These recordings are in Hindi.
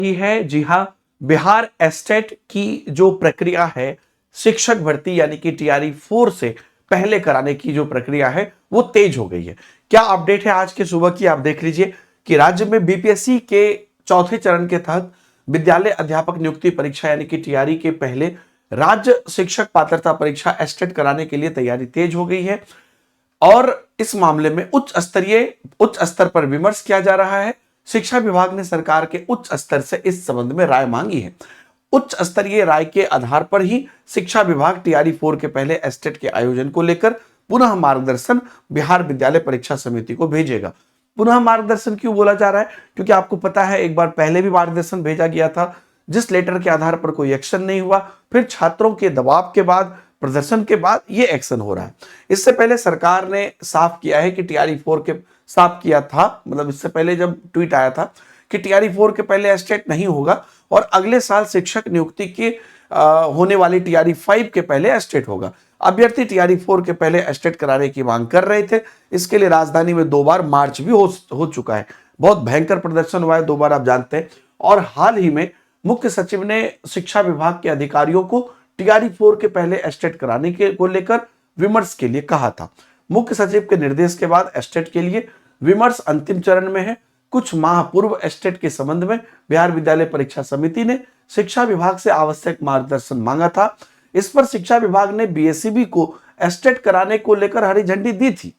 ये है, जी हाँ, बिहार एस्टेट की जो प्रक्रिया है शिक्षक भर्ती यानी कि टीआरई 4 से पहले कराने की जो प्रक्रिया है वो तेज हो गई है। क्या अपडेट है आज के सुबह की, आप देख लीजिए कि राज्य में बीपीएससी के चौथे चरण के तहत विद्यालय अध्यापक नियुक्ति परीक्षा यानी कि टीआरई के पहले राज्य शिक्षक पात्रता परीक्षा एस्टेट कराने के लिए तैयारी तेज हो गई है और इस मामले में उच्च स्तर पर विमर्श किया जा रहा है। शिक्षा विभाग ने सरकार के उच्च स्तर से इस संबंध में राय मांगी है। उच्च स्तरीय राय के आधार पर ही शिक्षा विभाग टीआरई 4 के पहले एस्टेट के आयोजन को लेकर पुनः मार्गदर्शन बिहार विद्यालय परीक्षा समिति को भेजेगा। पुनः मार्गदर्शन क्यों बोला जा रहा है? क्योंकि आपको पता है एक बार पहले भी मार्गदर्शन भेजा गया था, जिस लेटर के आधार पर कोई एक्शन नहीं हुआ, फिर छात्रों के दबाव के बाद, प्रदर्शन के बाद ये एक्शन हो रहा है। इससे पहले सरकार ने साफ किया है कि टीआरई 4 के साफ किया था, मतलब इससे पहले जब ट्वीट आया था कि टीआरई 4 के पहले एस्टेट नहीं होगा और अगले साल शिक्षक नियुक्ति की होने वाली टीआरई 5 के पहले एस्टेट होगा। अभ्यर्थी टीआरई 4 के पहले एस्टेट कराने की मांग कर रहे थे। इसके लिए राजधानी में 2 बार मार्च भी हो चुका है। बहुत भयंकर प्रदर्शन हुआ है 2 बार, आप जानते हैं। और हाल ही में मुख्य सचिव ने शिक्षा विभाग के अधिकारियों को टीआरई 4 के पहले एस्टेट कराने के को लेकर विमर्श के लिए कहा था। मुख्य सचिव के निर्देश के बाद एस्टेट के लिए विमर्श अंतिम चरण में है। कुछ माह पूर्व एस्टेट के संबंध में बिहार विद्यालय परीक्षा समिति ने शिक्षा विभाग से आवश्यक मार्गदर्शन मांगा था। इस पर शिक्षा विभाग ने बीएसईबी को एस्टेट कराने को लेकर हरी झंडी दी थी,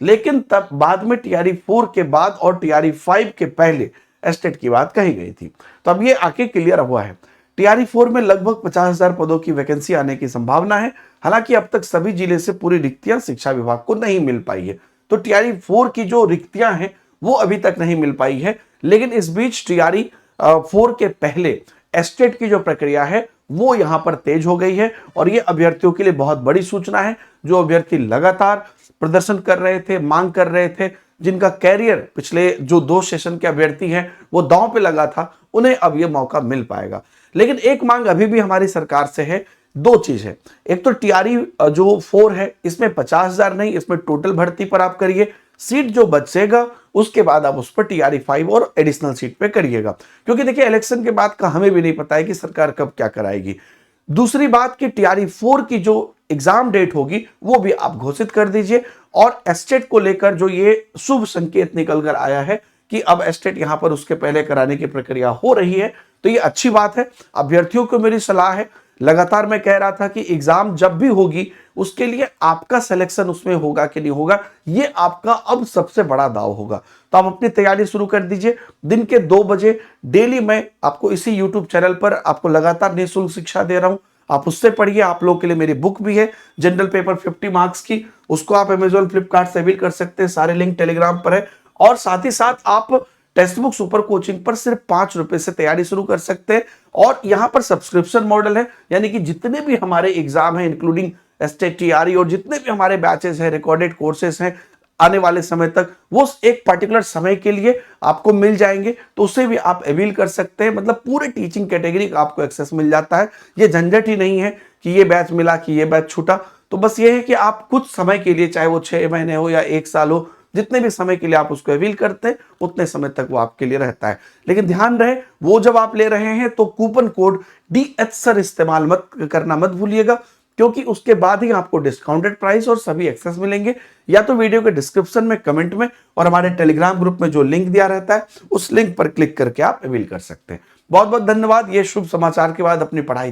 लेकिन तब बाद में टीआरई 4 के बाद और टीआरई 5 के पहले एस्टेट की बात कही गई थी। तो अब ये आके क्लियर हुआ है। टीआरई 4 में लगभग 50,000 पदों की वैकेंसी आने की संभावना है। हालांकि अब तक सभी जिले से पूरी रिक्तियां शिक्षा विभाग को नहीं मिल पाई है, तो टीआरई 4 की जो रिक्तियां हैं वो अभी तक नहीं मिल पाई है। लेकिन इस बीच टीआरई 4 के पहले एस्टेट की जो प्रक्रिया है वो यहां पर तेज हो गई है और ये अभ्यर्थियों के लिए बहुत बड़ी सूचना है। जो अभ्यर्थी लगातार प्रदर्शन कर रहे थे, मांग कर रहे थे, जिनका कैरियर पिछले जो 2 सेशन के अभ्यर्थी हैं वो दांव पे लगा था, उन्हें अब ये मौका मिल पाएगा। लेकिन एक मांग अभी भी हमारी सरकार से है। 2 चीज है, एक तो टीआरई जो 4 है इसमें 50,000 नहीं, इसमें टोटल भर्ती पर आप करिए। सीट जो बचेगा उसके बाद आप उस पर टीआरई 5 और एडिशनल सीट पे करिएगा, क्योंकि देखिए इलेक्शन के बाद का हमें भी नहीं पता है कि सरकार कब क्या कराएगी। दूसरी बात कि टीआरई 4 की जो एग्जाम डेट होगी वो भी आप घोषित कर दीजिए। और एस्टेट को लेकर जो ये शुभ संकेत निकल कर आया है कि अब एस्टेट यहां पर उसके पहले कराने की प्रक्रिया हो रही है, तो ये अच्छी बात है। अभ्यर्थियों को मेरी सलाह है, लगातार मैं कह रहा था कि एग्जाम जब भी होगी उसके लिए आपका सिलेक्शन उसमें होगा कि नहीं होगा, ये आपका अब सबसे बड़ा दाव होगा। तो आप अपनी तैयारी शुरू कर दीजिए। दिन के 2 बजे डेली मैं आपको इसी यूट्यूब चैनल पर आपको लगातार निःशुल्क शिक्षा दे रहा हूं, आप उससे पढ़िए। आप लोगों के लिए मेरी बुक भी है जनरल पेपर 50 मार्क्स की, उसको आप अमेजोन फ्लिपकार्ट से भी कर सकते हैं, सारे लिंक टेलीग्राम पर है। और साथ ही साथ आप टेक्स्ट बुक सुपर कोचिंग पर सिर्फ 5 रुपए से तैयारी शुरू कर सकते हैं। और यहां पर सब्सक्रिप्शन मॉडल है, यानी कि जितने भी हमारे एग्जाम हैं इंक्लूडिंग एस्टेट, टीआरई और जितने भी हमारे बैचेस हैं, रिकॉर्डेड कोर्सेज हैं, आने वाले समय तक वो एक पर्टिकुलर समय के लिए आपको मिल जाएंगे, तो उससे भी आप अवील कर सकते हैं। मतलब पूरे टीचिंग कैटेगरी का आपको एक्सेस मिल जाता है। ये झंझट ही नहीं है कि ये बैच मिला कि ये बैच छूटा। तो बस ये है कि आप कुछ समय के लिए, चाहे वो 6 महीने हो या 1 साल हो, जितने भी समय के लिए आप उसको अवील करते हैं उतने समय तक वो आपके लिए रहता है। लेकिन ध्यान रहे, वो जब आप ले रहे हैं तो कूपन कोड DH सर इस्तेमाल मत करना मत भूलिएगा, क्योंकि उसके बाद ही आपको डिस्काउंटेड प्राइस और सभी एक्सेस मिलेंगे। या तो वीडियो के डिस्क्रिप्शन में, कमेंट में और हमारे टेलीग्राम ग्रुप में जो लिंक दिया रहता है उस लिंक पर क्लिक करके आप अवील कर सकते हैं। बहुत बहुत धन्यवाद। ये शुभ समाचार के बाद अपनी पढ़ाई